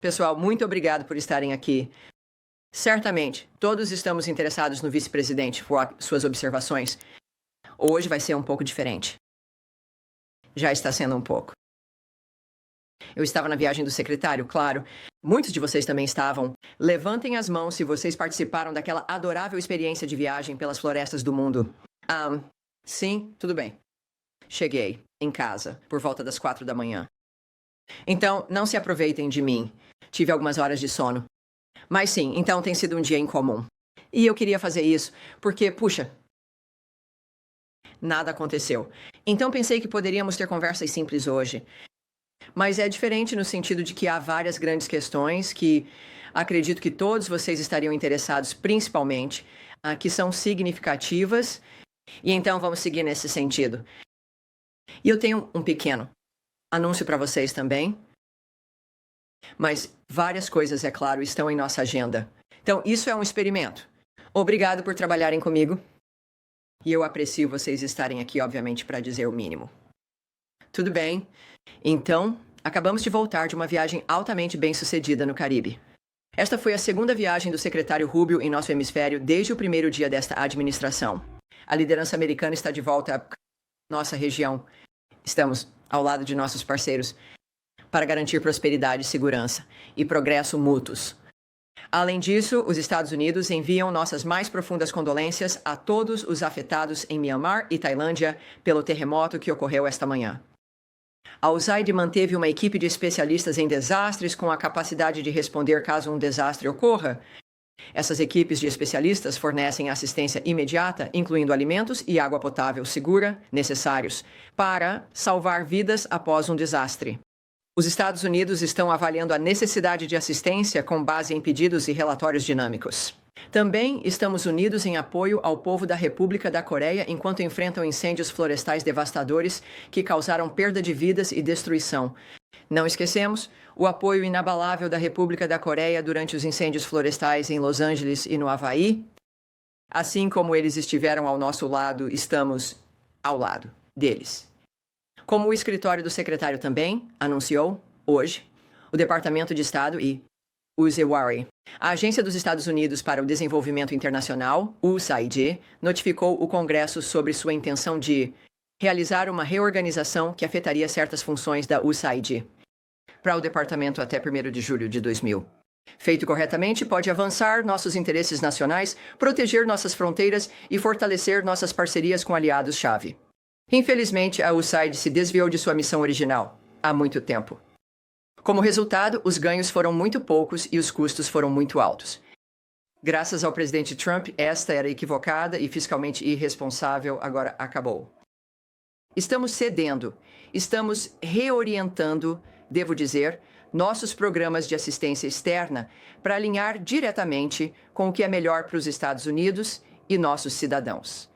Pessoal, muito obrigado por estarem aqui. Certamente, todos estamos interessados no vice-presidente por suas observações. Hoje vai ser um pouco diferente. Já está sendo um pouco. Eu estava na viagem do secretário, claro. Muitos de vocês também estavam. Levantem as mãos se vocês participaram daquela adorável experiência de viagem pelas florestas do mundo. Sim, tudo bem. Cheguei em casa por volta das 4 da manhã. Então, não se aproveitem de mim. Tive algumas horas de sono. Mas sim, então tem sido um dia incomum. E eu queria fazer isso porque, puxa, nada aconteceu. Então pensei que poderíamos ter conversas simples hoje. Mas é diferente no sentido de que há várias grandes questões que acredito que todos vocês estariam interessados, principalmente, que são significativas. E então vamos seguir nesse sentido. E eu tenho um pequeno anúncio para vocês também. Mas várias coisas, é claro, estão em nossa agenda. Então, isso é um experimento. Obrigado por trabalharem comigo. E eu aprecio vocês estarem aqui, obviamente, para dizer o mínimo. Tudo bem. Então, acabamos de voltar de uma viagem altamente bem-sucedida no Caribe. Esta foi a segunda viagem do secretário Rubio em nosso hemisfério desde o primeiro dia desta administração. A liderança americana está de volta à nossa região. Estamos ao lado de nossos parceiros para garantir prosperidade, segurança e progresso mútuos. Além disso, os Estados Unidos enviam nossas mais profundas condolências a todos os afetados em Myanmar e Tailândia pelo terremoto que ocorreu esta manhã. A USAID manteve uma equipe de especialistas em desastres com a capacidade de responder caso um desastre ocorra. Essas equipes de especialistas fornecem assistência imediata, incluindo alimentos e água potável segura, necessários, para salvar vidas após um desastre. Os Estados Unidos estão avaliando a necessidade de assistência com base em pedidos e relatórios dinâmicos. Também estamos unidos em apoio ao povo da República da Coreia enquanto enfrentam incêndios florestais devastadores que causaram perda de vidas e destruição. Não esquecemos o apoio inabalável da República da Coreia durante os incêndios florestais em Los Angeles e no Havaí. Assim como eles estiveram ao nosso lado, estamos ao lado deles. Como o escritório do secretário também anunciou, hoje, o Departamento de Estado e USAID, a Agência dos Estados Unidos para o Desenvolvimento Internacional, USAID, notificou o Congresso sobre sua intenção de realizar uma reorganização que afetaria certas funções da USAID para o departamento até 1º de julho de 2000. Feito corretamente, pode avançar nossos interesses nacionais, proteger nossas fronteiras e fortalecer nossas parcerias com aliados-chave. Infelizmente, a USAID se desviou de sua missão original há muito tempo. Como resultado, os ganhos foram muito poucos e os custos foram muito altos. Graças ao presidente Trump, esta era equivocada e fiscalmente irresponsável, agora acabou. Estamos cedendo, estamos reorientando, devo dizer, nossos programas de assistência externa para alinhar diretamente com o que é melhor para os Estados Unidos e nossos cidadãos.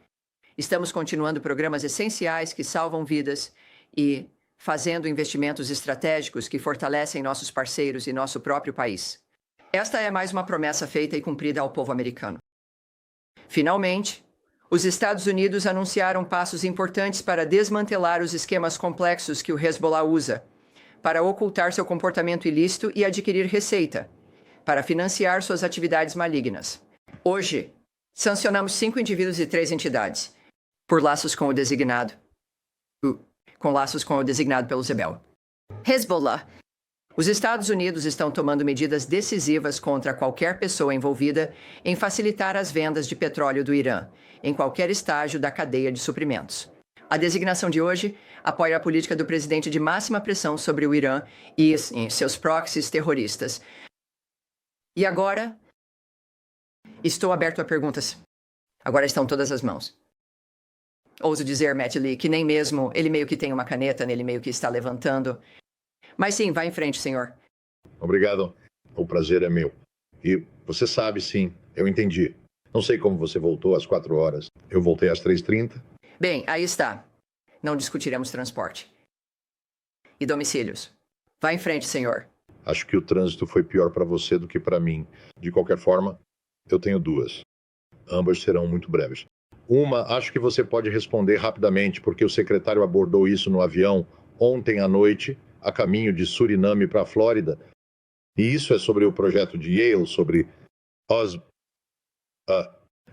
Estamos continuando programas essenciais que salvam vidas e fazendo investimentos estratégicos que fortalecem nossos parceiros e nosso próprio país. Esta é mais uma promessa feita e cumprida ao povo americano. Finalmente, os Estados Unidos anunciaram passos importantes para desmantelar os esquemas complexos que o Hezbollah usa, para ocultar seu comportamento ilícito e adquirir receita, para financiar suas atividades malignas. Hoje, sancionamos 5 indivíduos e 3 entidades, por laços com o designado pelo Zebel. Hezbollah. Os Estados Unidos estão tomando medidas decisivas contra qualquer pessoa envolvida em facilitar as vendas de petróleo do Irã, em qualquer estágio da cadeia de suprimentos. A designação de hoje apoia a política do presidente de máxima pressão sobre o Irã e seus proxies terroristas. E agora, estou aberto a perguntas. Agora estão todas as mãos. Ouso dizer, Matt Lee, que nem mesmo ele meio que tem uma caneta, ele meio que está levantando. Mas sim, vá em frente, senhor. Obrigado. O prazer é meu. E você sabe, sim, eu entendi. Não sei como você voltou às 4 horas. Eu voltei às 3h30. Bem, aí está. Não discutiremos transporte. E domicílios. Vá em frente, senhor. Acho que o trânsito foi pior para você do que para mim. De qualquer forma, eu tenho 2. Ambas serão muito breves. Uma, acho que você pode responder rapidamente, porque o secretário abordou isso no avião ontem à noite, a caminho de Suriname para a Flórida. E isso é sobre o projeto de Yale, sobre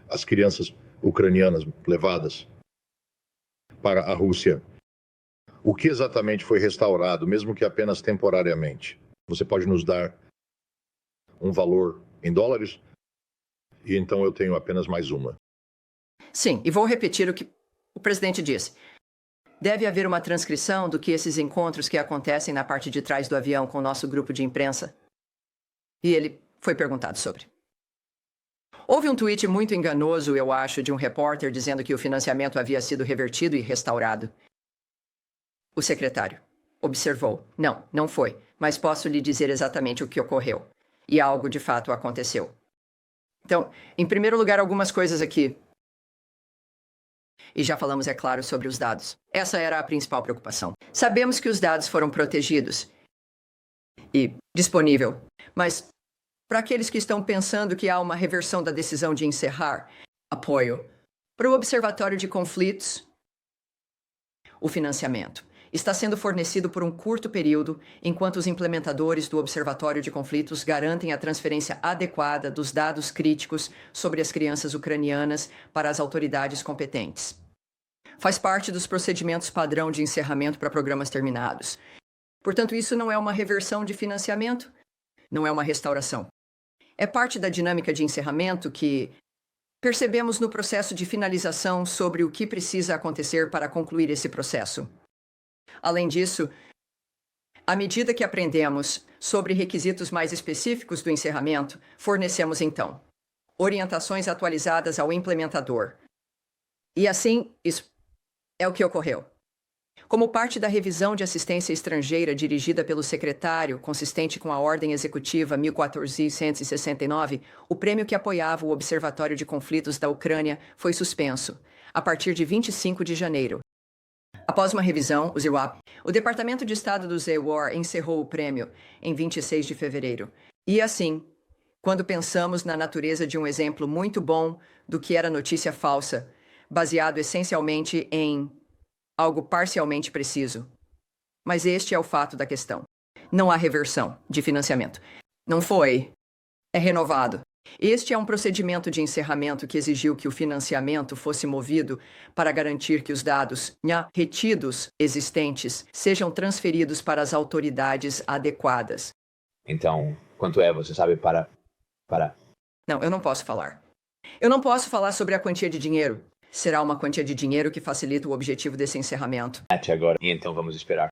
as crianças ucranianas levadas para a Rússia. O que exatamente foi restaurado, mesmo que apenas temporariamente? Você pode nos dar um valor em dólares? E então eu tenho apenas mais uma. Sim, e vou repetir o que o presidente disse. Deve haver uma transcrição do que esses encontros que acontecem na parte de trás do avião com o nosso grupo de imprensa. E ele foi perguntado sobre. Houve um tweet muito enganoso, eu acho, de um repórter dizendo que o financiamento havia sido revertido e restaurado. O secretário observou. Não, não foi, mas posso lhe dizer exatamente o que ocorreu. E algo de fato aconteceu. Então, em primeiro lugar, algumas coisas aqui. E já falamos, é claro, sobre os dados. Essa era a principal preocupação. Sabemos que os dados foram protegidos e disponível, mas para aqueles que estão pensando que há uma reversão da decisão de encerrar, apoio. Para o Observatório de Conflitos, o financiamento está sendo fornecido por um curto período, enquanto os implementadores do Observatório de Conflitos garantem a transferência adequada dos dados críticos sobre as crianças ucranianas para as autoridades competentes. Faz parte dos procedimentos padrão de encerramento para programas terminados. Portanto, isso não é uma reversão de financiamento, não é uma restauração. É parte da dinâmica de encerramento que percebemos no processo de finalização sobre o que precisa acontecer para concluir esse processo. Além disso, à medida que aprendemos sobre requisitos mais específicos do encerramento, fornecemos, então, orientações atualizadas ao implementador. E assim, isso é o que ocorreu. Como parte da revisão de assistência estrangeira dirigida pelo secretário, consistente com a Ordem Executiva 1469, o prêmio que apoiava o Observatório de Conflitos da Ucrânia foi suspenso, a partir de 25 de janeiro. Após uma revisão, o Departamento de Estado do ZWAR encerrou o prêmio em 26 de fevereiro. E assim, quando pensamos na natureza de um exemplo muito bom do que era notícia falsa, baseado essencialmente em algo parcialmente preciso. Mas este é o fato da questão. Não há reversão de financiamento. Não foi. É renovado. Este é um procedimento de encerramento que exigiu que o financiamento fosse movido para garantir que os dados retidos existentes sejam transferidos para as autoridades adequadas. Então, quanto é, você sabe, para... Não, eu não posso falar. Eu não posso falar sobre a quantia de dinheiro. Será uma quantia de dinheiro que facilita o objetivo desse encerramento. Matt, agora. E então vamos esperar.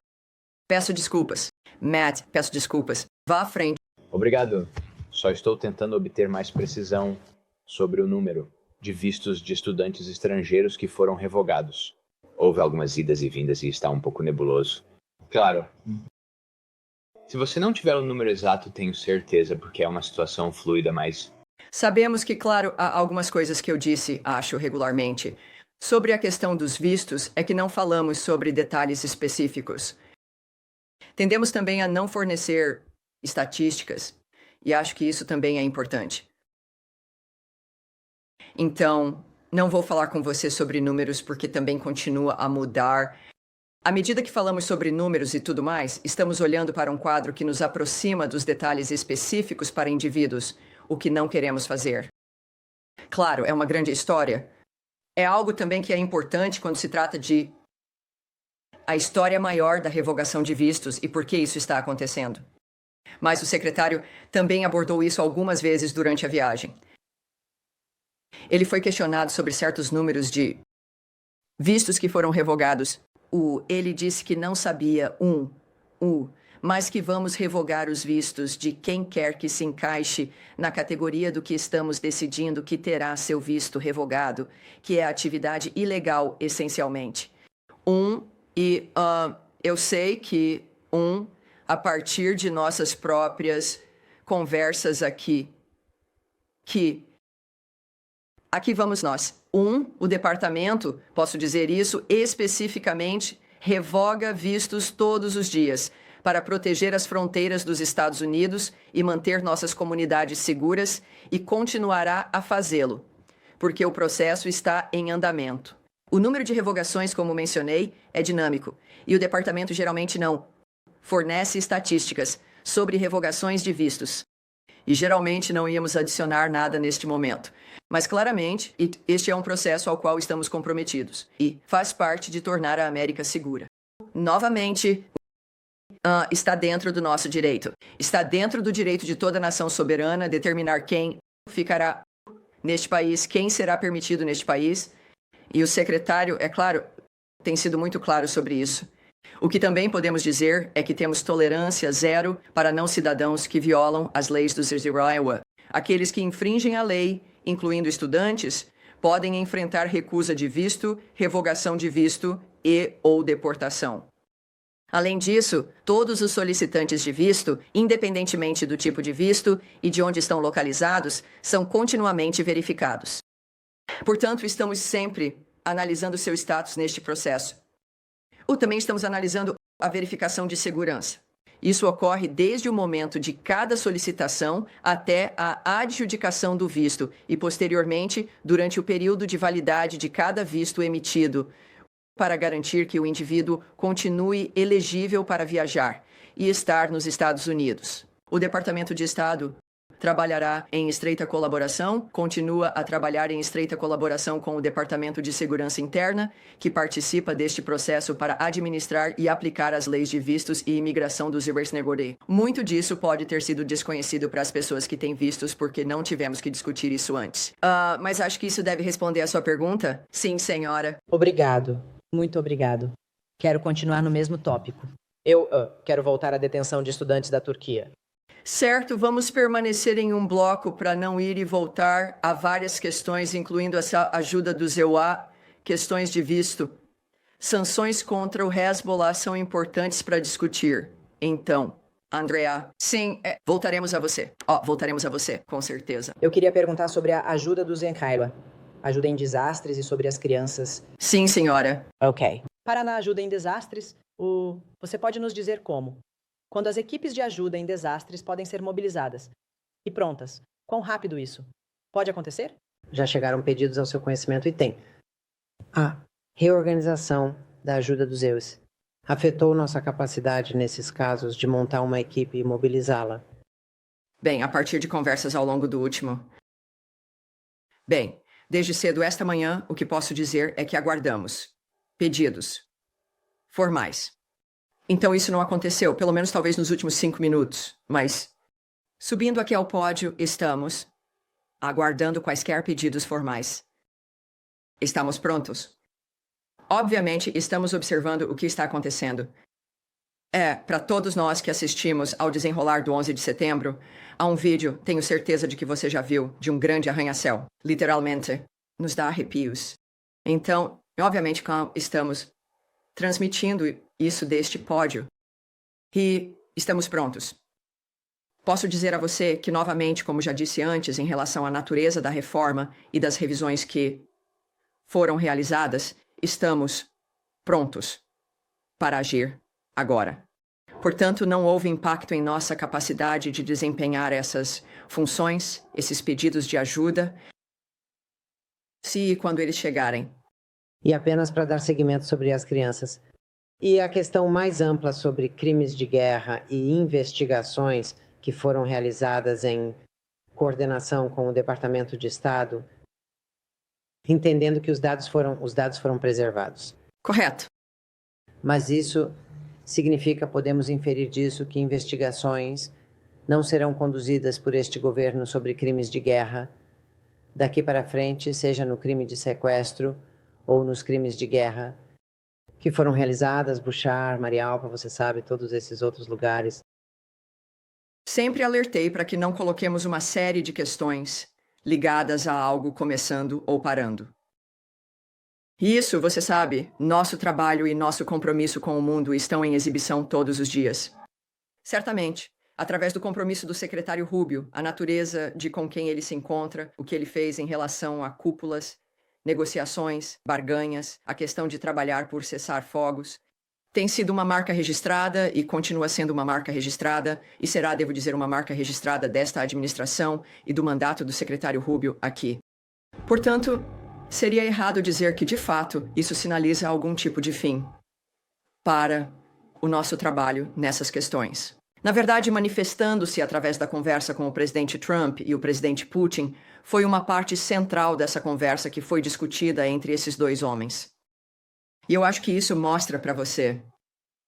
Peço desculpas. Matt, peço desculpas. Vá à frente. Obrigado. Só estou tentando obter mais precisão sobre o número de vistos de estudantes estrangeiros que foram revogados. Houve algumas idas e vindas e está um pouco nebuloso. Claro. Se você não tiver o número exato, tenho certeza, porque é uma situação fluida, mas... Sabemos que, claro, há algumas coisas que eu disse, acho, regularmente. Sobre a questão dos vistos, é que não falamos sobre detalhes específicos. Tendemos também a não fornecer estatísticas, e acho que isso também é importante. Então, não vou falar com você sobre números, porque também continua a mudar. À medida que falamos sobre números e tudo mais, estamos olhando para um quadro que nos aproxima dos detalhes específicos para indivíduos, o que não queremos fazer. Claro, é uma grande história. É algo também que é importante quando se trata de a história maior da revogação de vistos e por que isso está acontecendo. Mas o secretário também abordou isso algumas vezes durante a viagem. Ele foi questionado sobre certos números de vistos que foram revogados. Ele disse que não sabia mas que vamos revogar os vistos de quem quer que se encaixe na categoria do que estamos decidindo que terá seu visto revogado, que é atividade ilegal, essencialmente. Eu sei que, a partir de nossas próprias conversas aqui vamos nós. O departamento, posso dizer isso especificamente, revoga vistos todos os dias, para proteger as fronteiras dos Estados Unidos e manter nossas comunidades seguras, e continuará a fazê-lo, porque o processo está em andamento. O número de revogações, como mencionei, é dinâmico, e o departamento geralmente não fornece estatísticas sobre revogações de vistos. E geralmente não íamos adicionar nada neste momento. Mas claramente, este é um processo ao qual estamos comprometidos e faz parte de tornar a América segura. Novamente, está dentro do nosso direito. Está dentro do direito de toda nação soberana determinar quem ficará neste país, quem será permitido neste país. E o secretário, é claro, tem sido muito claro sobre isso. O que também podemos dizer é que temos tolerância zero para não cidadãos que violam as leis do Iowa. Aqueles que infringem a lei, incluindo estudantes, podem enfrentar recusa de visto, revogação de visto ou deportação. Além disso, todos os solicitantes de visto, independentemente do tipo de visto e de onde estão localizados, são continuamente verificados. Portanto, estamos sempre analisando seu status neste processo. Também estamos analisando a verificação de segurança. Isso ocorre desde o momento de cada solicitação até a adjudicação do visto e, posteriormente, durante o período de validade de cada visto emitido, para garantir que o indivíduo continue elegível para viajar e estar nos Estados Unidos. O Departamento de Estado trabalhará em estreita colaboração, continua a trabalhar em estreita colaboração com o Departamento de Segurança Interna, que participa deste processo para administrar e aplicar as leis de vistos e imigração dos Ibersnegore. Muito disso pode ter sido desconhecido para as pessoas que têm vistos, porque não tivemos que discutir isso antes. Mas acho que isso deve responder à sua pergunta? Sim, senhora. Obrigado. Muito obrigado. Quero continuar no mesmo tópico. Eu quero voltar à detenção de estudantes da Turquia. Certo, vamos permanecer em um bloco para não ir e voltar a várias questões, incluindo essa ajuda do EUA, questões de visto. Sanções contra o Hezbollah são importantes para discutir. Então, Andrea, sim, voltaremos a você. Voltaremos a você, com certeza. Eu queria perguntar sobre a ajuda do Zenkaila. Ajuda em desastres e sobre as crianças. Sim, senhora. Ok. Para na ajuda em desastres, você pode nos dizer como? Quando as equipes de ajuda em desastres podem ser mobilizadas e prontas, quão rápido isso? Pode acontecer? Já chegaram pedidos ao seu conhecimento e tem. A reorganização da ajuda dos EUs afetou nossa capacidade, nesses casos, de montar uma equipe e mobilizá-la. Bem, a partir de conversas ao longo do último. Bem, desde cedo esta manhã, o que posso dizer é que aguardamos pedidos formais. Então isso não aconteceu, pelo menos talvez nos últimos 5 minutos. Mas, subindo aqui ao pódio, estamos aguardando quaisquer pedidos formais. Estamos prontos. Obviamente, estamos observando o que está acontecendo. Para todos nós que assistimos ao desenrolar do 11 de setembro, há um vídeo, tenho certeza de que você já viu, de um grande arranha-céu. Literalmente, nos dá arrepios. Então, obviamente, estamos transmitindo isso deste pódio. E estamos prontos. Posso dizer a você que, novamente, como já disse antes, em relação à natureza da reforma e das revisões que foram realizadas, estamos prontos para agir agora. Portanto, não houve impacto em nossa capacidade de desempenhar essas funções, esses pedidos de ajuda, se e quando eles chegarem. E apenas para dar seguimento sobre as crianças. E a questão mais ampla sobre crimes de guerra e investigações que foram realizadas em coordenação com o Departamento de Estado, entendendo que os dados foram preservados. Correto. Mas isso significa, podemos inferir disso, que investigações não serão conduzidas por este governo sobre crimes de guerra daqui para frente, seja no crime de sequestro ou nos crimes de guerra que foram realizadas, Buchar, Marialpa, você sabe, todos esses outros lugares. Sempre alertei para que não coloquemos uma série de questões ligadas a algo começando ou parando. Isso, você sabe, nosso trabalho e nosso compromisso com o mundo estão em exibição todos os dias. Certamente, através do compromisso do secretário Rubio, a natureza de com quem ele se encontra, o que ele fez em relação a cúpulas, negociações, barganhas, a questão de trabalhar por cessar fogos, tem sido uma marca registrada e continua sendo uma marca registrada e será, devo dizer, uma marca registrada desta administração e do mandato do secretário Rubio aqui. Portanto, seria errado dizer que, de fato, isso sinaliza algum tipo de fim para o nosso trabalho nessas questões. Na verdade, manifestando-se através da conversa com o presidente Trump e o presidente Putin, foi uma parte central dessa conversa que foi discutida entre esses dois homens. E eu acho que isso mostra para você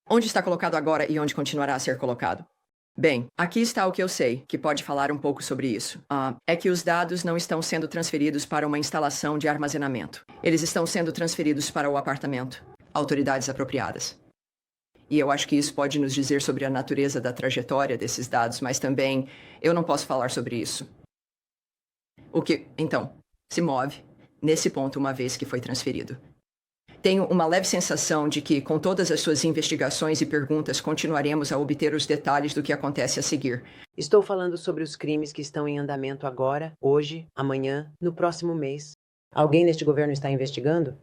onde está colocado agora e onde continuará a ser colocado. Bem, aqui está o que eu sei, que pode falar um pouco sobre isso. É que os dados não estão sendo transferidos para uma instalação de armazenamento. Eles estão sendo transferidos para o apartamento, autoridades apropriadas. E eu acho que isso pode nos dizer sobre a natureza da trajetória desses dados, mas também eu não posso falar sobre isso. O que, então, se move nesse ponto uma vez que foi transferido. Tenho uma leve sensação de que, com todas as suas investigações e perguntas, continuaremos a obter os detalhes do que acontece a seguir. Estou falando sobre os crimes que estão em andamento agora, hoje, amanhã, no próximo mês. Alguém neste governo está investigando?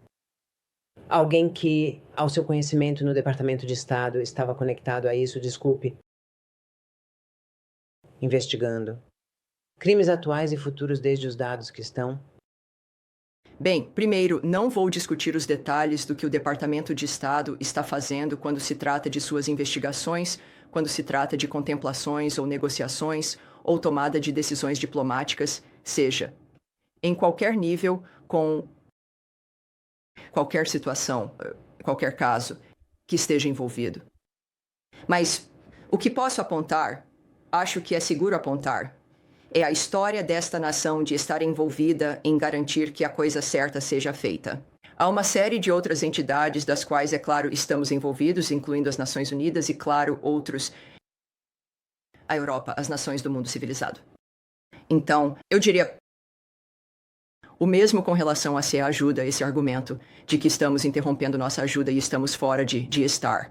Alguém que, ao seu conhecimento no Departamento de Estado, estava conectado a isso, desculpe. Investigando. Crimes atuais e futuros desde os dados que estão. Bem, primeiro, não vou discutir os detalhes do que o Departamento de Estado está fazendo quando se trata de suas investigações, quando se trata de contemplações ou negociações ou tomada de decisões diplomáticas, seja em qualquer nível, com qualquer situação, qualquer caso que esteja envolvido. Mas o que posso apontar, acho que é seguro apontar, é a história desta nação de estar envolvida em garantir que a coisa certa seja feita. Há uma série de outras entidades das quais, é claro, estamos envolvidos, incluindo as Nações Unidas e, claro, outros, a Europa, as nações do mundo civilizado. Então, eu diria o mesmo com relação a se ajuda, esse argumento de que estamos interrompendo nossa ajuda e estamos fora de estar,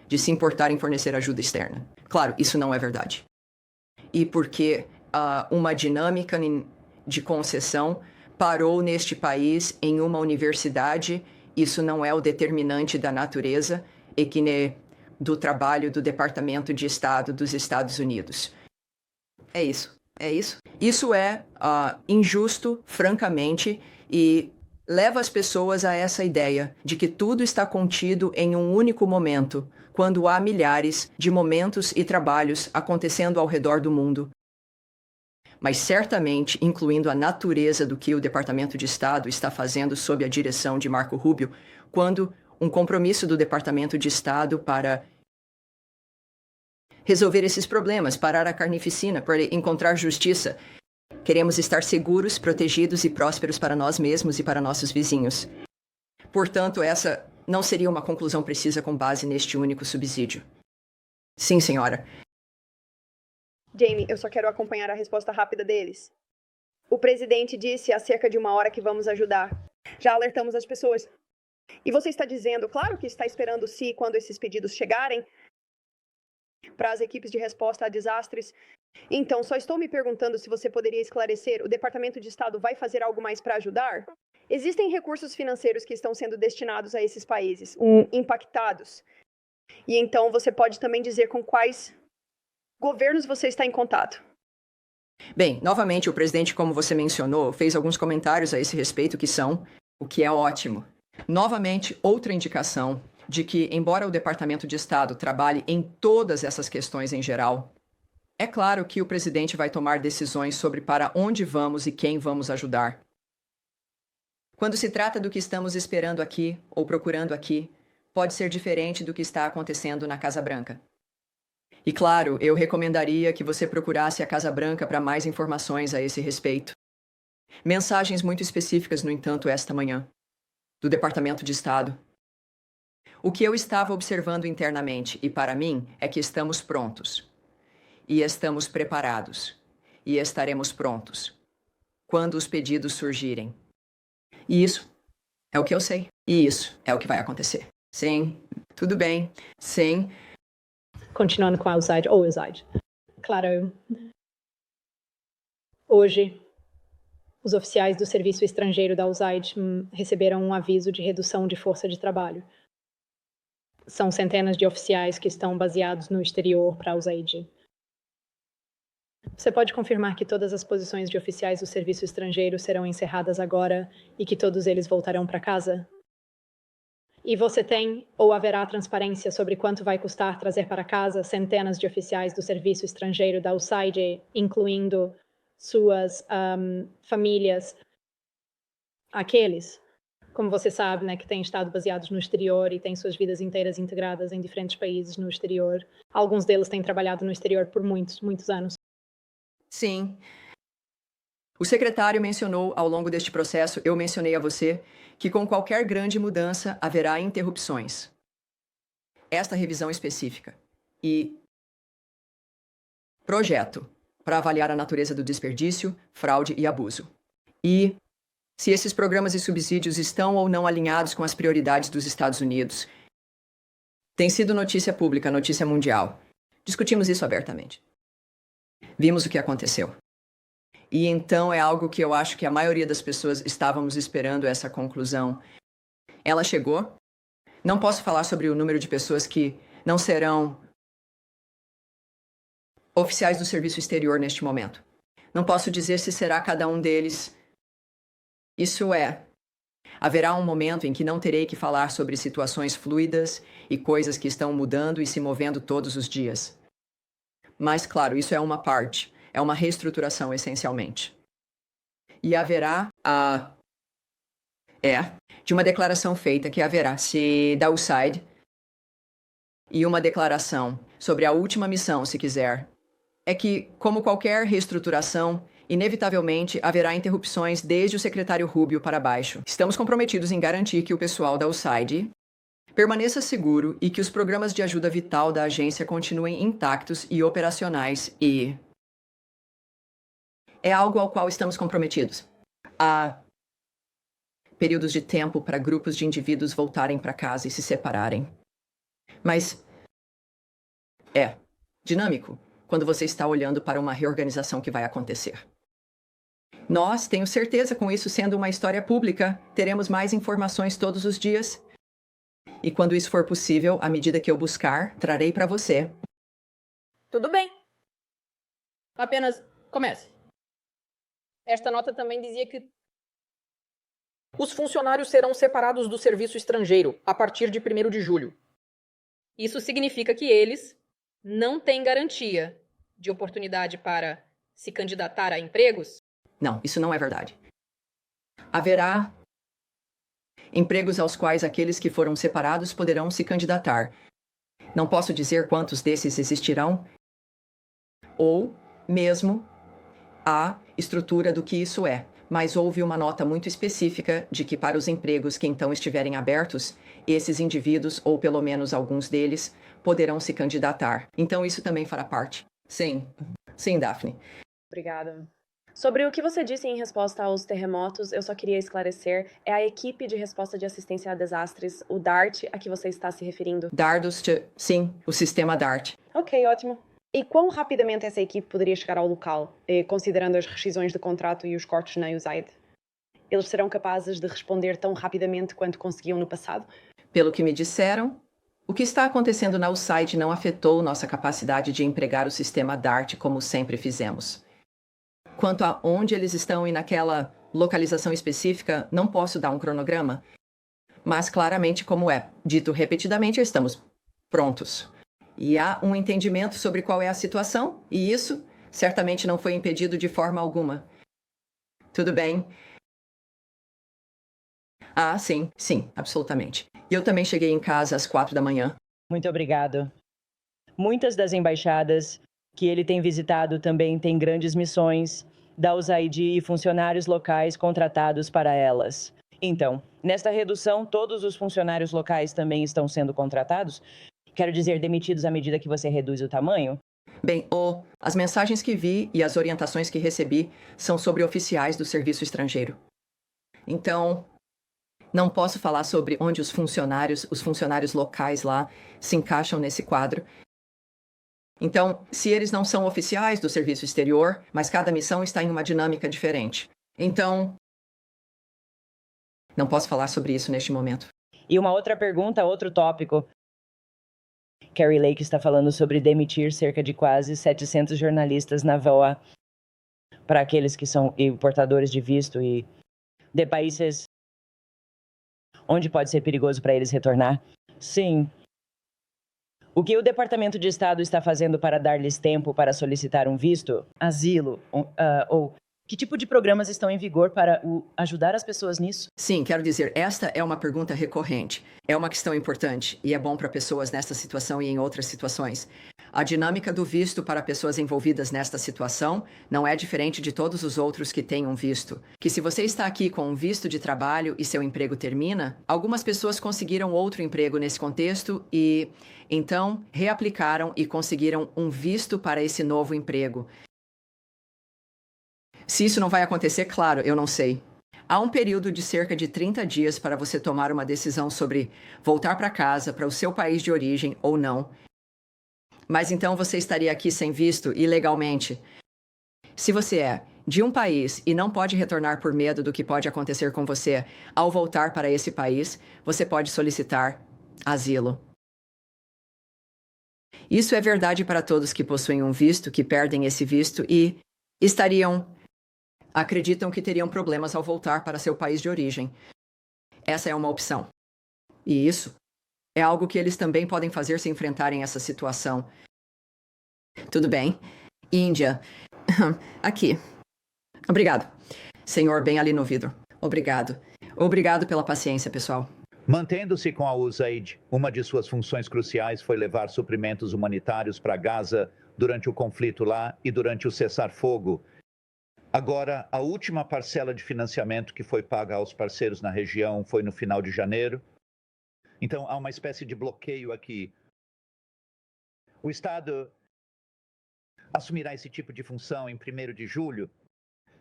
de se importar em fornecer ajuda externa. Claro, isso não é verdade. E porque uma dinâmica de concessão parou neste país em uma universidade, isso não é o determinante da natureza e que do trabalho do Departamento de Estado dos Estados Unidos. É isso. É isso. Isso é injusto, francamente, e leva as pessoas a essa ideia de que tudo está contido em um único momento, quando há milhares de momentos e trabalhos acontecendo ao redor do mundo. Mas certamente incluindo a natureza do que o Departamento de Estado está fazendo sob a direção de Marco Rubio, quando um compromisso do Departamento de Estado para resolver esses problemas, parar a carnificina, para encontrar justiça. Queremos estar seguros, protegidos e prósperos para nós mesmos e para nossos vizinhos. Portanto, essa não seria uma conclusão precisa com base neste único subsídio. Sim, senhora. Jamie, eu só quero acompanhar a resposta rápida deles. O presidente disse há cerca de 1 hora que vamos ajudar. Já alertamos as pessoas. E você está dizendo, claro que está esperando se quando esses pedidos chegarem, para as equipes de resposta a desastres. Então, só estou me perguntando se você poderia esclarecer, o Departamento de Estado vai fazer algo mais para ajudar? Existem recursos financeiros que estão sendo destinados a esses países, impactados. E então, você pode também dizer com quais governos você está em contato. Bem, novamente, o presidente, como você mencionou, fez alguns comentários a esse respeito que são, o que é ótimo. Novamente, outra indicação de que, embora o Departamento de Estado trabalhe em todas essas questões em geral, é claro que o presidente vai tomar decisões sobre para onde vamos e quem vamos ajudar. Quando se trata do que estamos esperando aqui ou procurando aqui, pode ser diferente do que está acontecendo na Casa Branca. E claro, eu recomendaria que você procurasse a Casa Branca para mais informações a esse respeito. Mensagens muito específicas, no entanto, esta manhã, do Departamento de Estado. O que eu estava observando internamente, e para mim, é que estamos prontos. E estamos preparados. E estaremos prontos. Quando os pedidos surgirem. E isso é o que eu sei. E isso é o que vai acontecer. Sim, tudo bem. Sim. Continuando com a USAID, Claro, hoje, os oficiais do Serviço Estrangeiro da USAID receberam um aviso de redução de força de trabalho. São centenas de oficiais que estão baseados no exterior para a USAID. Você pode confirmar que todas as posições de oficiais do Serviço Estrangeiro serão encerradas agora e que todos eles voltarão para casa? E você tem ou haverá transparência sobre quanto vai custar trazer para casa centenas de oficiais do serviço estrangeiro da USAID, incluindo suas famílias, aqueles, como você sabe, né, que têm estado baseados no exterior e têm suas vidas inteiras integradas em diferentes países no exterior. Alguns deles têm trabalhado no exterior por muitos, muitos anos. Sim. O secretário mencionou ao longo deste processo, eu mencionei a você, que com qualquer grande mudança haverá interrupções. Esta revisão específica e projeto para avaliar a natureza do desperdício, fraude e abuso. E se esses programas e subsídios estão ou não alinhados com as prioridades dos Estados Unidos. Tem sido notícia pública, notícia mundial. Discutimos isso abertamente. Vimos o que aconteceu. E então é algo que eu acho que a maioria das pessoas estávamos esperando essa conclusão. Ela chegou. Não posso falar sobre o número de pessoas que não serão oficiais do serviço exterior neste momento. Não posso dizer se será cada um deles. Isso é, haverá um momento em que não terei que falar sobre situações fluidas e coisas que estão mudando e se movendo todos os dias. Mas, claro, isso é uma parte. É uma reestruturação, essencialmente. E haverá de uma declaração feita que haverá se da USAID e uma declaração sobre a última missão, se quiser, é que, como qualquer reestruturação, inevitavelmente haverá interrupções desde o secretário Rubio para baixo. Estamos comprometidos em garantir que o pessoal da USAID permaneça seguro e que os programas de ajuda vital da agência continuem intactos e operacionais e é algo ao qual estamos comprometidos. Há períodos de tempo para grupos de indivíduos voltarem para casa e se separarem. Mas é dinâmico quando você está olhando para uma reorganização que vai acontecer. Nós, tenho certeza, com isso sendo uma história pública, teremos mais informações todos os dias. E quando isso for possível, à medida que eu buscar, trarei para você. Tudo bem. Apenas comece. Esta nota também dizia que os funcionários serão separados do serviço estrangeiro a partir de 1º de julho. Isso significa que eles não têm garantia de oportunidade para se candidatar a empregos? Não, isso não é verdade. Haverá empregos aos quais aqueles que foram separados poderão se candidatar. Não posso dizer quantos desses existirão, ou mesmo a estrutura do que isso é, mas houve uma nota muito específica de que para os empregos que então estiverem abertos, esses indivíduos, ou pelo menos alguns deles, poderão se candidatar. Então isso também fará parte. Sim, Daphne. Obrigada. Sobre o que você disse em resposta aos terremotos, eu só queria esclarecer, é a equipe de resposta de assistência a desastres, o DART, a que você está se referindo? Sim, o sistema DART. Ok, ótimo. E quão rapidamente essa equipe poderia chegar ao local, considerando as rescisões de contrato e os cortes na USAID? Eles serão capazes de responder tão rapidamente quanto conseguiam no passado? Pelo que me disseram, o que está acontecendo na USAID não afetou nossa capacidade de empregar o sistema DART como sempre fizemos. Quanto a onde eles estão e naquela localização específica, não posso dar um cronograma. Mas claramente, como é dito repetidamente, estamos prontos. E há um entendimento sobre qual é a situação, e isso certamente não foi impedido de forma alguma. Tudo bem? Ah, sim, absolutamente. E eu também cheguei em casa às 4 da manhã. Muito obrigado. Muitas das embaixadas que ele tem visitado também têm grandes missões da USAID e funcionários locais contratados para elas. Então, nesta redução, todos os funcionários locais também estão sendo contratados? Quero dizer, demitidos à medida que você reduz o tamanho? Bem, as mensagens que vi e as orientações que recebi são sobre oficiais do serviço estrangeiro. Então, não posso falar sobre onde os funcionários locais lá se encaixam nesse quadro. Então, se eles não são oficiais do serviço exterior, mas cada missão está em uma dinâmica diferente. Então, não posso falar sobre isso neste momento. E uma outra pergunta, outro tópico. Kari Lake está falando sobre demitir cerca de quase 700 jornalistas na VOA para aqueles que são portadores de visto e de países onde pode ser perigoso para eles retornar? Sim. O que o Departamento de Estado está fazendo para dar-lhes tempo para solicitar um visto, asilo, ou que tipo de programas estão em vigor para ajudar as pessoas nisso? Sim, quero dizer, esta é uma pergunta recorrente. É uma questão importante e é bom para pessoas nesta situação e em outras situações. A dinâmica do visto para pessoas envolvidas nesta situação não é diferente de todos os outros que têm um visto. Que se você está aqui com um visto de trabalho e seu emprego termina, algumas pessoas conseguiram outro emprego nesse contexto e, então, reaplicaram e conseguiram um visto para esse novo emprego. Se isso não vai acontecer, claro, eu não sei. Há um período de cerca de 30 dias para você tomar uma decisão sobre voltar para casa, para o seu país de origem ou não. Mas então você estaria aqui sem visto ilegalmente. Se você é de um país e não pode retornar por medo do que pode acontecer com você ao voltar para esse país, você pode solicitar asilo. Isso é verdade para todos que possuem um visto, que perdem esse visto e acreditam que teriam problemas ao voltar para seu país de origem. Essa é uma opção. E isso é algo que eles também podem fazer se enfrentarem essa situação. Tudo bem. Índia. Aqui. Obrigado. Senhor, bem ali no vidro. Obrigado. Obrigado pela paciência, pessoal. Mantendo-se com a USAID, uma de suas funções cruciais foi levar suprimentos humanitários para Gaza durante o conflito lá e durante o cessar-fogo. Agora, a última parcela de financiamento que foi paga aos parceiros na região foi no final de janeiro. Então, há uma espécie de bloqueio aqui. O Estado assumirá esse tipo de função em 1º de julho?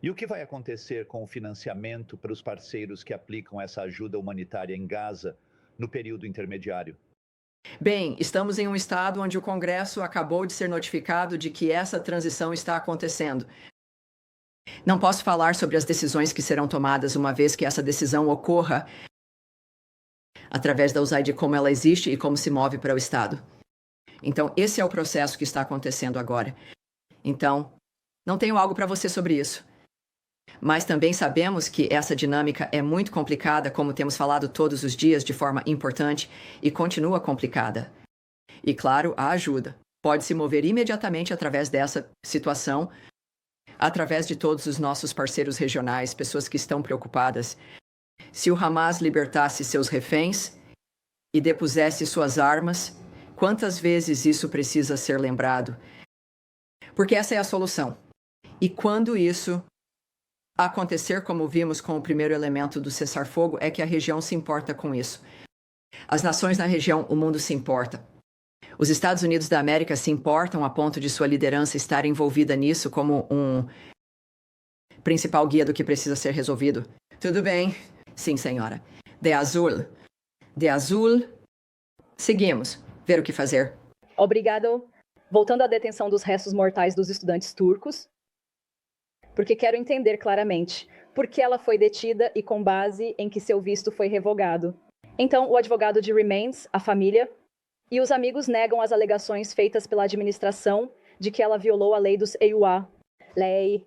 E o que vai acontecer com o financiamento para os parceiros que aplicam essa ajuda humanitária em Gaza no período intermediário? Bem, estamos em um estado onde o Congresso acabou de ser notificado de que essa transição está acontecendo. Não posso falar sobre as decisões que serão tomadas uma vez que essa decisão ocorra através da USAID, como ela existe e como se move para o Estado. Então, esse é o processo que está acontecendo agora. Então, não tenho algo para você sobre isso. Mas também sabemos que essa dinâmica é muito complicada, como temos falado todos os dias de forma importante, e continua complicada. E, claro, a ajuda pode se mover imediatamente através dessa situação, através de todos os nossos parceiros regionais, pessoas que estão preocupadas. Se o Hamas libertasse seus reféns e depusesse suas armas, quantas vezes isso precisa ser lembrado? Porque essa é a solução. E quando isso acontecer, como vimos com o primeiro elemento do cessar-fogo, é que a região se importa com isso. As nações na região, o mundo se importa. Os Estados Unidos da América se importam a ponto de sua liderança estar envolvida nisso como um principal guia do que precisa ser resolvido. Tudo bem? Sim, senhora. De azul. De azul. Seguimos. Ver o que fazer. Obrigado. Voltando à detenção dos restos mortais dos estudantes turcos, porque quero entender claramente por que ela foi detida e com base em que seu visto foi revogado. Então, o advogado de Remains, a família, e os amigos negam as alegações feitas pela administração de que ela violou a lei dos EUA. Lei.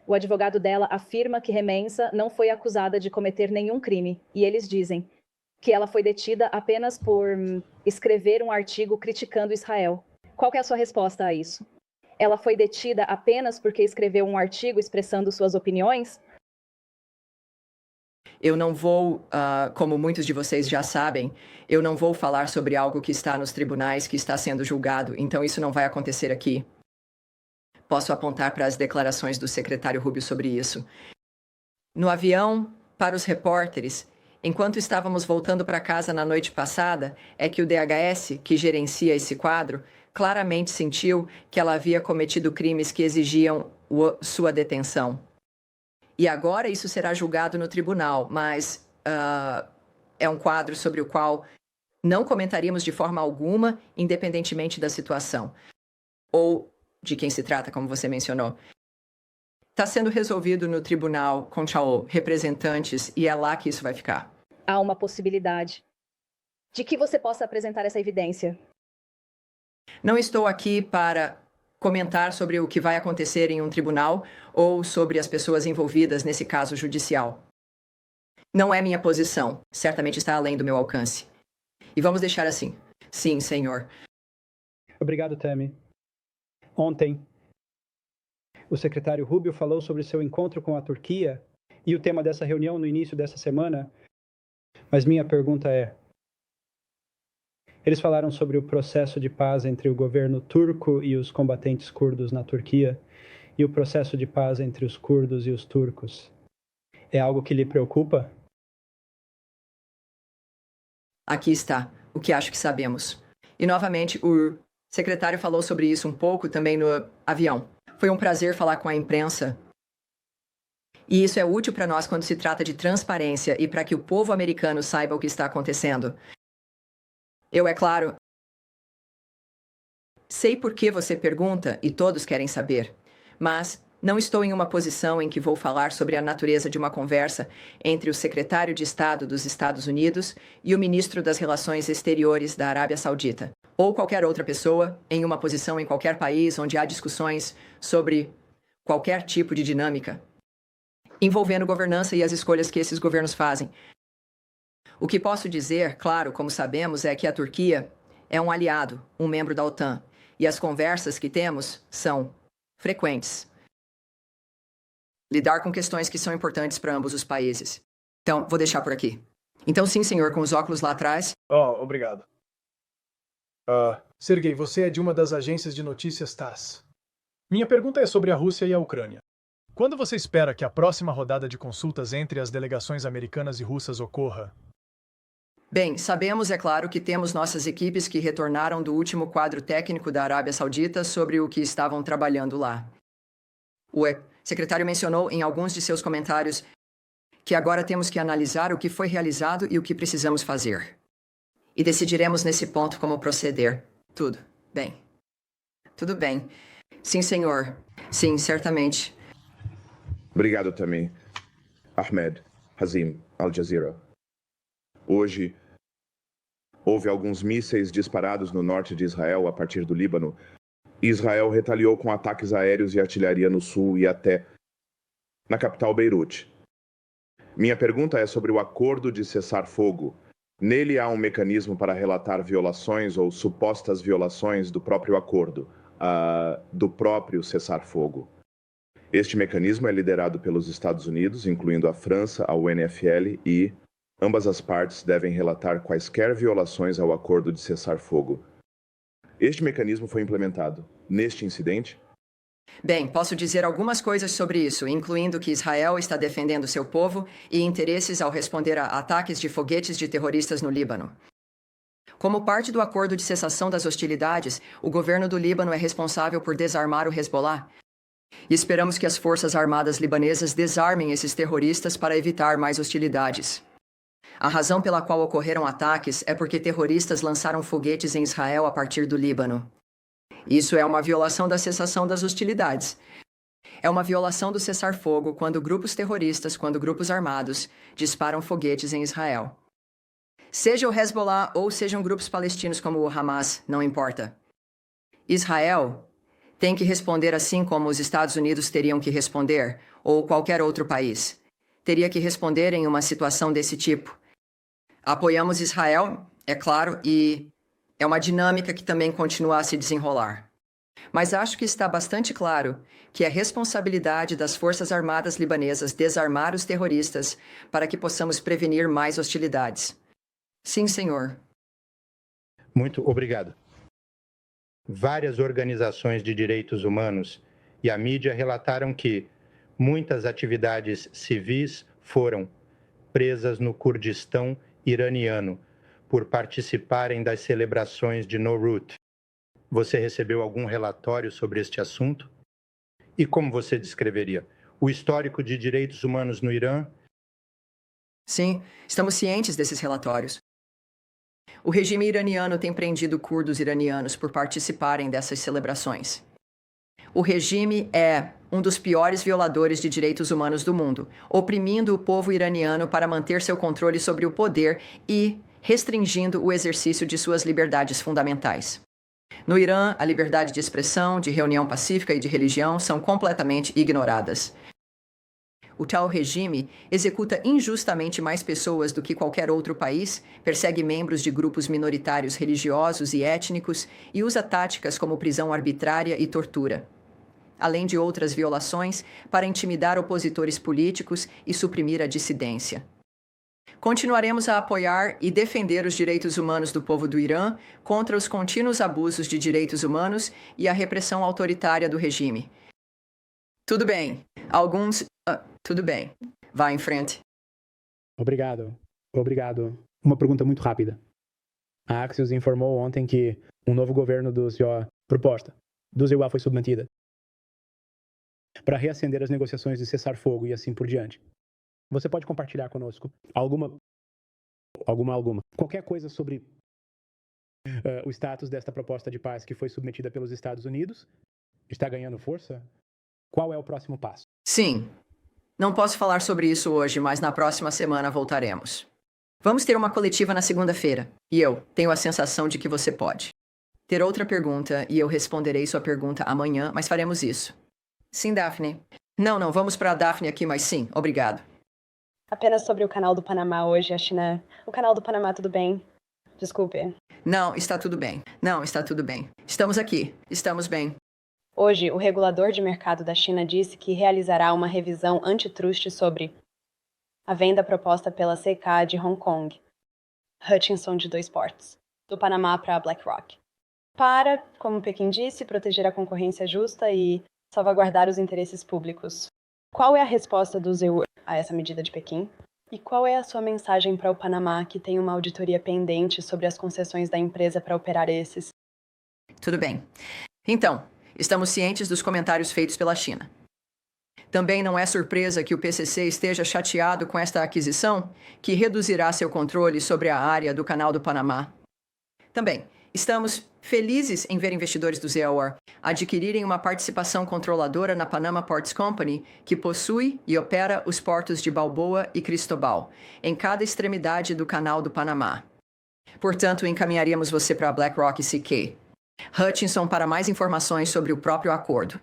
O advogado dela afirma que Remensa não foi acusada de cometer nenhum crime, e eles dizem que ela foi detida apenas por escrever um artigo criticando Israel. Qual que é a sua resposta a isso? Ela foi detida apenas porque escreveu um artigo expressando suas opiniões? Eu não vou, como muitos de vocês já sabem, eu não vou falar sobre algo que está nos tribunais, que está sendo julgado, então isso não vai acontecer aqui. Posso apontar para as declarações do secretário Rubio sobre isso. No avião, para os repórteres, enquanto estávamos voltando para casa na noite passada, é que o DHS, que gerencia esse quadro, claramente sentiu que ela havia cometido crimes que exigiam sua detenção. E agora isso será julgado no tribunal, mas é um quadro sobre o qual não comentaríamos de forma alguma, independentemente da situação. Ou de quem se trata, como você mencionou. Está sendo resolvido no tribunal com representantes e é lá que isso vai ficar. Há uma possibilidade de que você possa apresentar essa evidência. Não estou aqui para comentar sobre o que vai acontecer em um tribunal ou sobre as pessoas envolvidas nesse caso judicial. Não é minha posição. Certamente está além do meu alcance. E vamos deixar assim. Sim, senhor. Obrigado, Tammy. Ontem, o secretário Rubio falou sobre seu encontro com a Turquia e o tema dessa reunião no início dessa semana. Mas minha pergunta é: eles falaram sobre o processo de paz entre o governo turco e os combatentes curdos na Turquia e o processo de paz entre os curdos e os turcos. É algo que lhe preocupa? Aqui está o que acho que sabemos. E, novamente, o secretário falou sobre isso um pouco também no avião. Foi um prazer falar com a imprensa. E isso é útil para nós quando se trata de transparência e para que o povo americano saiba o que está acontecendo. Eu, é claro, sei por que você pergunta e todos querem saber, mas não estou em uma posição em que vou falar sobre a natureza de uma conversa entre o secretário de Estado dos Estados Unidos e o ministro das Relações Exteriores da Arábia Saudita, ou qualquer outra pessoa em uma posição em qualquer país onde há discussões sobre qualquer tipo de dinâmica envolvendo governança e as escolhas que esses governos fazem. O que posso dizer, claro, como sabemos, é que a Turquia é um aliado, um membro da OTAN, e as conversas que temos são frequentes. Lidar com questões que são importantes para ambos os países. Então, vou deixar por aqui. Então, sim, senhor, com os óculos lá atrás. Obrigado. Sergei, você é de uma das agências de notícias TASS. Minha pergunta é sobre a Rússia e a Ucrânia. Quando você espera que a próxima rodada de consultas entre as delegações americanas e russas ocorra? Bem, sabemos, é claro, que temos nossas equipes que retornaram do último quadro técnico da Arábia Saudita sobre o que estavam trabalhando lá. O secretário mencionou em alguns de seus comentários que agora temos que analisar o que foi realizado e o que precisamos fazer. E decidiremos nesse ponto como proceder. Tudo bem. Tudo bem. Sim, senhor. Sim, certamente. Obrigado, Tammy. Ahmed, Hazim, Al Jazeera. Hoje, houve alguns mísseis disparados no norte de Israel a partir do Líbano. Israel retaliou com ataques aéreos e artilharia no sul e até na capital Beirute. Minha pergunta é sobre o acordo de cessar-fogo. Nele há um mecanismo para relatar violações ou supostas violações do próprio acordo, do próprio cessar-fogo. Este mecanismo é liderado pelos Estados Unidos, incluindo a França, a UNFL e ambas as partes devem relatar quaisquer violações ao acordo de cessar-fogo. Este mecanismo foi implementado neste incidente? Bem, posso dizer algumas coisas sobre isso, incluindo que Israel está defendendo seu povo e interesses ao responder a ataques de foguetes de terroristas no Líbano. Como parte do acordo de cessação das hostilidades, o governo do Líbano é responsável por desarmar o Hezbollah. E esperamos que as forças armadas libanesas desarmem esses terroristas para evitar mais hostilidades. A razão pela qual ocorreram ataques é porque terroristas lançaram foguetes em Israel a partir do Líbano. Isso é uma violação da cessação das hostilidades. É uma violação do cessar-fogo quando grupos terroristas, quando grupos armados, disparam foguetes em Israel. Seja o Hezbollah ou sejam grupos palestinos como o Hamas, não importa. Israel tem que responder assim como os Estados Unidos teriam que responder, ou qualquer outro país. Teria que responder em uma situação desse tipo. Apoiamos Israel, é claro, e é uma dinâmica que também continua a se desenrolar. Mas acho que está bastante claro que é responsabilidade das Forças Armadas libanesas desarmar os terroristas para que possamos prevenir mais hostilidades. Sim, senhor. Muito obrigado. Várias organizações de direitos humanos e a mídia relataram que muitas atividades civis foram presas no Kurdistão iraniano por participarem das celebrações de Nowruz. Você recebeu algum relatório sobre este assunto? E como você descreveria o histórico de direitos humanos no Irã? Sim, estamos cientes desses relatórios. O regime iraniano tem prendido curdos iranianos por participarem dessas celebrações. O regime é um dos piores violadores de direitos humanos do mundo, oprimindo o povo iraniano para manter seu controle sobre o poder e restringindo o exercício de suas liberdades fundamentais. No Irã, a liberdade de expressão, de reunião pacífica e de religião são completamente ignoradas. O tal regime executa injustamente mais pessoas do que qualquer outro país, persegue membros de grupos minoritários religiosos e étnicos e usa táticas como prisão arbitrária e tortura, além de outras violações para intimidar opositores políticos e suprimir a dissidência. Continuaremos a apoiar e defender os direitos humanos do povo do Irã contra os contínuos abusos de direitos humanos e a repressão autoritária do regime. Tudo bem. Tudo bem. Vá em frente. Obrigado. Uma pergunta muito rápida. A Axios informou ontem que um novo governo do ZEUA, proposta do ZEUA foi submetida para reacender as negociações de cessar-fogo e assim por diante. Você pode compartilhar conosco alguma qualquer coisa sobre o status desta proposta de paz que foi submetida pelos Estados Unidos? Está ganhando força? Qual é o próximo passo? Sim. Não posso falar sobre isso hoje, mas na próxima semana voltaremos. Vamos ter uma coletiva na segunda-feira, e eu tenho a sensação de que você pode ter outra pergunta, e eu responderei sua pergunta amanhã, mas faremos isso. Sim, Daphne. Não, vamos para a Daphne aqui, mas sim, obrigado. Apenas sobre o canal do Panamá hoje, a China... O canal do Panamá, tudo bem? Desculpe. Não, está tudo bem. Estamos aqui. Estamos bem. Hoje, o regulador de mercado da China disse que realizará uma revisão antitruste sobre a venda proposta pela CK de Hong Kong, Hutchinson de 2 portos, do Panamá para a BlackRock, para, como Pequim disse, proteger a concorrência justa e salvaguardar os interesses públicos. Qual é a resposta do ZEUA a essa medida de Pequim? E qual é a sua mensagem para o Panamá, que tem uma auditoria pendente sobre as concessões da empresa para operar esses? Tudo bem. Então, estamos cientes dos comentários feitos pela China. Também não é surpresa que o PCC esteja chateado com esta aquisição, que reduzirá seu controle sobre a área do Canal do Panamá. Também estamos felizes em ver investidores do ZEUA adquirirem uma participação controladora na Panama Ports Company, que possui e opera os portos de Balboa e Cristobal, em cada extremidade do Canal do Panamá. Portanto, encaminharíamos você para a BlackRock CK Hutchinson para mais informações sobre o próprio acordo.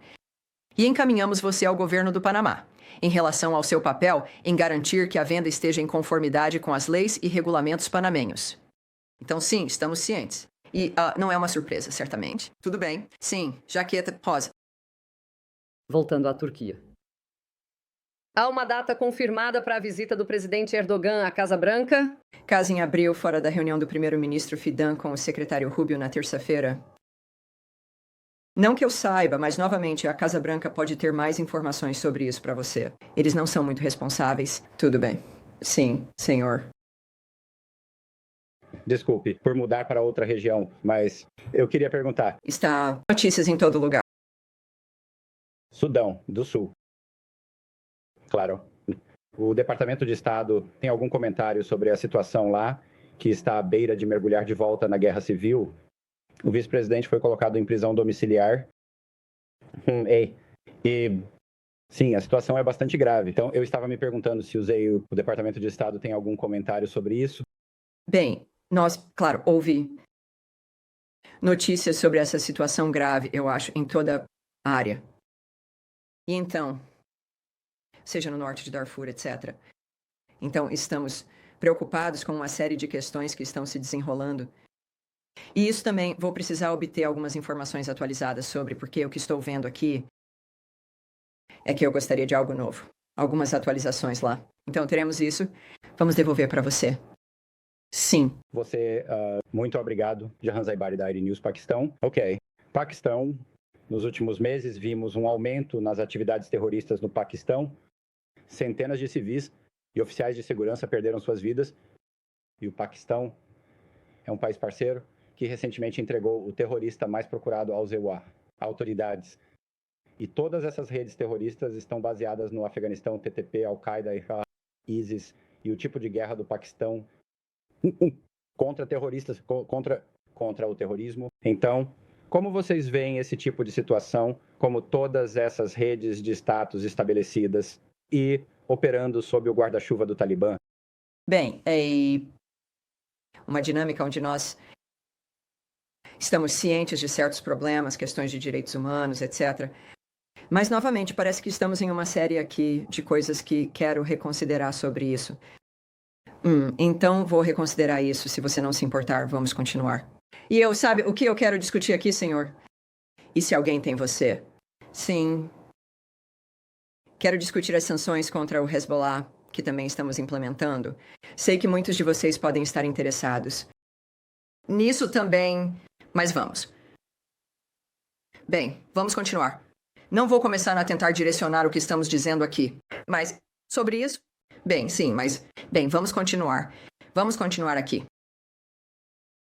E encaminhamos você ao governo do Panamá, em relação ao seu papel em garantir que a venda esteja em conformidade com as leis e regulamentos panamenhos. Então, sim, estamos cientes. E não é uma surpresa, certamente. Tudo bem. Sim, jaqueta rosa. Voltando à Turquia. Há uma data confirmada para a visita do presidente Erdogan à Casa Branca? Caso em abril, fora da reunião do primeiro-ministro Fidan com o secretário Rubio na terça-feira. Não que eu saiba, mas novamente a Casa Branca pode ter mais informações sobre isso para você. Eles não são muito responsáveis. Tudo bem. Sim, senhor. Desculpe por mudar para outra região, mas eu queria perguntar. Está notícias em todo lugar. Sudão do Sul. Claro. O Departamento de Estado tem algum comentário sobre a situação lá, que está à beira de mergulhar de volta na guerra civil? O vice-presidente foi colocado em prisão domiciliar. Sim, a situação é bastante grave. Então, eu estava me perguntando se o Departamento de Estado tem algum comentário sobre isso. Bem, claro, houve notícias sobre essa situação grave, eu acho, em toda a área. E então, seja no norte de Darfur, etc. Então, estamos preocupados com uma série de questões que estão se desenrolando. E isso também vou precisar obter algumas informações atualizadas sobre, porque o que estou vendo aqui é que eu gostaria de algo novo. Algumas atualizações lá. Então, teremos isso. Vamos devolver para você. Sim. Muito obrigado, Jahan Zaibari da Air News Paquistão. Ok. Paquistão, nos últimos meses vimos um aumento nas atividades terroristas no Paquistão. Centenas de civis e oficiais de segurança perderam suas vidas. E o Paquistão é um país parceiro que recentemente entregou o terrorista mais procurado ao ZEUA, autoridades. E todas essas redes terroristas estão baseadas no Afeganistão, TTP, Al-Qaeda, ISIS e o tipo de guerra do Paquistão contra terroristas, contra o terrorismo. Então, como vocês veem esse tipo de situação, como todas essas redes de status estabelecidas e operando sob o guarda-chuva do Talibã? Bem, é uma dinâmica onde nós estamos cientes de certos problemas, questões de direitos humanos, etc. Mas, novamente, parece que estamos em uma série aqui de coisas que quero reconsiderar sobre isso. Então, vou reconsiderar isso, se você não se importar. Vamos continuar. E sabe, o que eu quero discutir aqui, senhor? E se alguém tem você? Sim. Quero discutir as sanções contra o Hezbollah, que também estamos implementando. Sei que muitos de vocês podem estar interessados nisso também, mas vamos. Bem, vamos continuar. Não vou começar a tentar direcionar o que estamos dizendo aqui, mas sobre isso? Bem, sim, mas... Bem, vamos continuar. Vamos continuar aqui.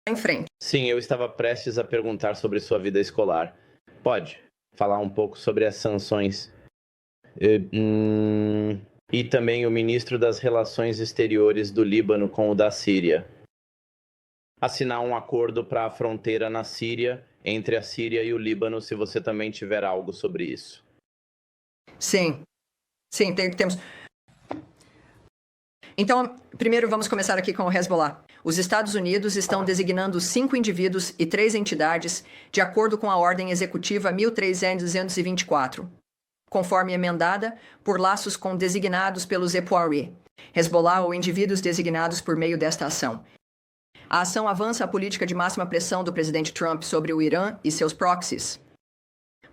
Em frente. Sim, eu estava prestes a perguntar sobre sua vida escolar. Pode falar um pouco sobre as sanções. E também o ministro das Relações Exteriores do Líbano com o da Síria. Assinar um acordo para a fronteira na Síria, entre a Síria e o Líbano, se você também tiver algo sobre isso. Sim. Sim, temos... Então, primeiro vamos começar aqui com o Hezbollah. Os Estados Unidos estão designando 5 indivíduos e 3 entidades de acordo com a Ordem Executiva 1324, conforme emendada por laços com designados pelos Epoari, Hezbollah ou indivíduos designados por meio desta ação. A ação avança a política de máxima pressão do presidente Trump sobre o Irã e seus proxies.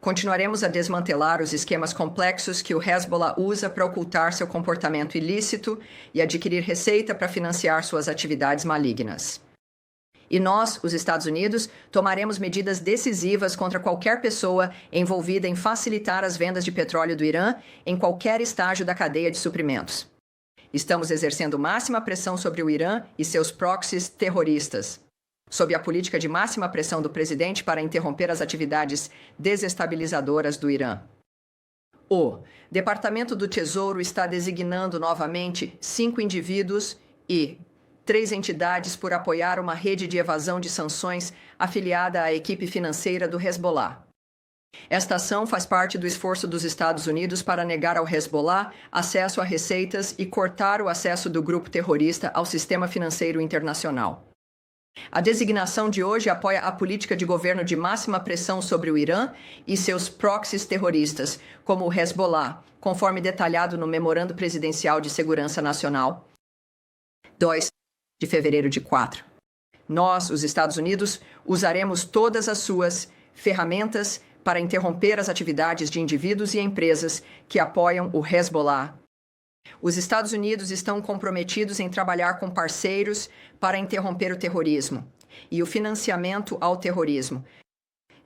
Continuaremos a desmantelar os esquemas complexos que o Hezbollah usa para ocultar seu comportamento ilícito e adquirir receita para financiar suas atividades malignas. E nós, os Estados Unidos, tomaremos medidas decisivas contra qualquer pessoa envolvida em facilitar as vendas de petróleo do Irã em qualquer estágio da cadeia de suprimentos. Estamos exercendo máxima pressão sobre o Irã e seus proxies terroristas, sob a política de máxima pressão do presidente para interromper as atividades desestabilizadoras do Irã. O Departamento do Tesouro está designando novamente 5 indivíduos e 3 entidades por apoiar uma rede de evasão de sanções afiliada à equipe financeira do Hezbollah. Esta ação faz parte do esforço dos Estados Unidos para negar ao Hezbollah acesso a receitas e cortar o acesso do grupo terrorista ao sistema financeiro internacional. A designação de hoje apoia a política de governo de máxima pressão sobre o Irã e seus proxies terroristas, como o Hezbollah, conforme detalhado no Memorando Presidencial de Segurança Nacional 2 de fevereiro de 4. Nós, os Estados Unidos, usaremos todas as suas ferramentas para interromper as atividades de indivíduos e empresas que apoiam o Hezbollah. Os Estados Unidos estão comprometidos em trabalhar com parceiros para interromper o terrorismo e o financiamento ao terrorismo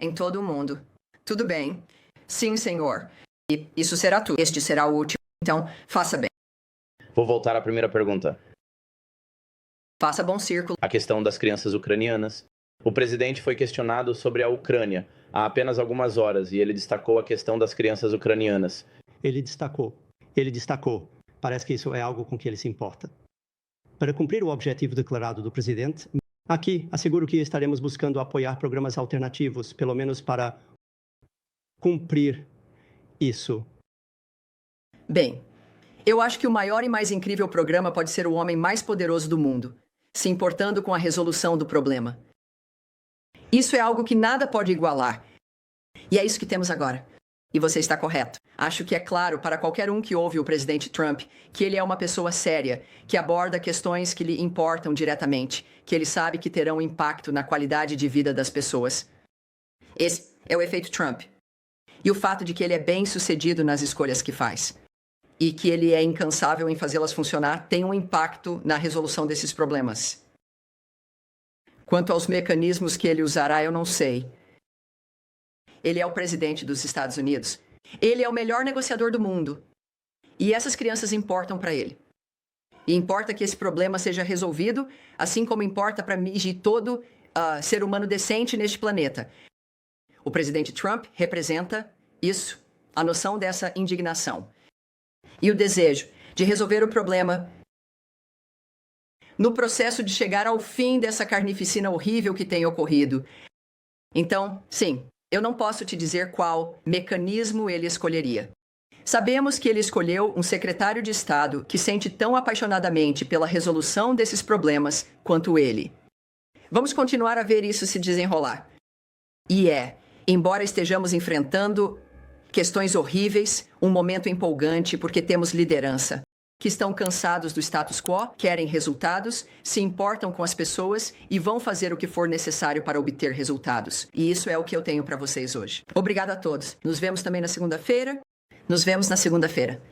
em todo o mundo. Tudo bem? Sim, senhor. E isso será tudo. Este será o último. Então, faça bem. Vou voltar à primeira pergunta. Faça bom círculo. A questão das crianças ucranianas. O presidente foi questionado sobre a Ucrânia há apenas algumas horas e ele destacou a questão das crianças ucranianas. Ele destacou. Parece que isso é algo com que ele se importa. Para cumprir o objetivo declarado do presidente, aqui asseguro que estaremos buscando apoiar programas alternativos, pelo menos para cumprir isso. Bem, eu acho que o maior e mais incrível programa pode ser o homem mais poderoso do mundo, se importando com a resolução do problema. Isso é algo que nada pode igualar. E é isso que temos agora. E você está correto. Acho que é claro para qualquer um que ouve o presidente Trump que ele é uma pessoa séria, que aborda questões que lhe importam diretamente, que ele sabe que terão impacto na qualidade de vida das pessoas. Esse é o efeito Trump. E o fato de que ele é bem-sucedido nas escolhas que faz. E que ele é incansável em fazê-las funcionar tem um impacto na resolução desses problemas. Quanto aos mecanismos que ele usará, eu não sei. Ele é o presidente dos Estados Unidos. Ele é o melhor negociador do mundo. E essas crianças importam para ele. E importa que esse problema seja resolvido, assim como importa para mim e todo ser humano decente neste planeta. O presidente Trump representa isso, a noção dessa indignação. E o desejo de resolver o problema no processo de chegar ao fim dessa carnificina horrível que tem ocorrido. Então, sim, eu não posso te dizer qual mecanismo ele escolheria. Sabemos que ele escolheu um secretário de Estado que sente tão apaixonadamente pela resolução desses problemas quanto ele. Vamos continuar a ver isso se desenrolar. E embora estejamos enfrentando questões horríveis, um momento empolgante porque temos liderança, que estão cansados do status quo, querem resultados, se importam com as pessoas e vão fazer o que for necessário para obter resultados. E isso é o que eu tenho para vocês hoje. Obrigado a todos. Nos vemos também na segunda-feira.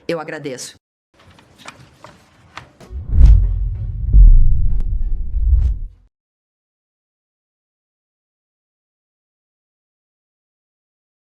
Eu agradeço.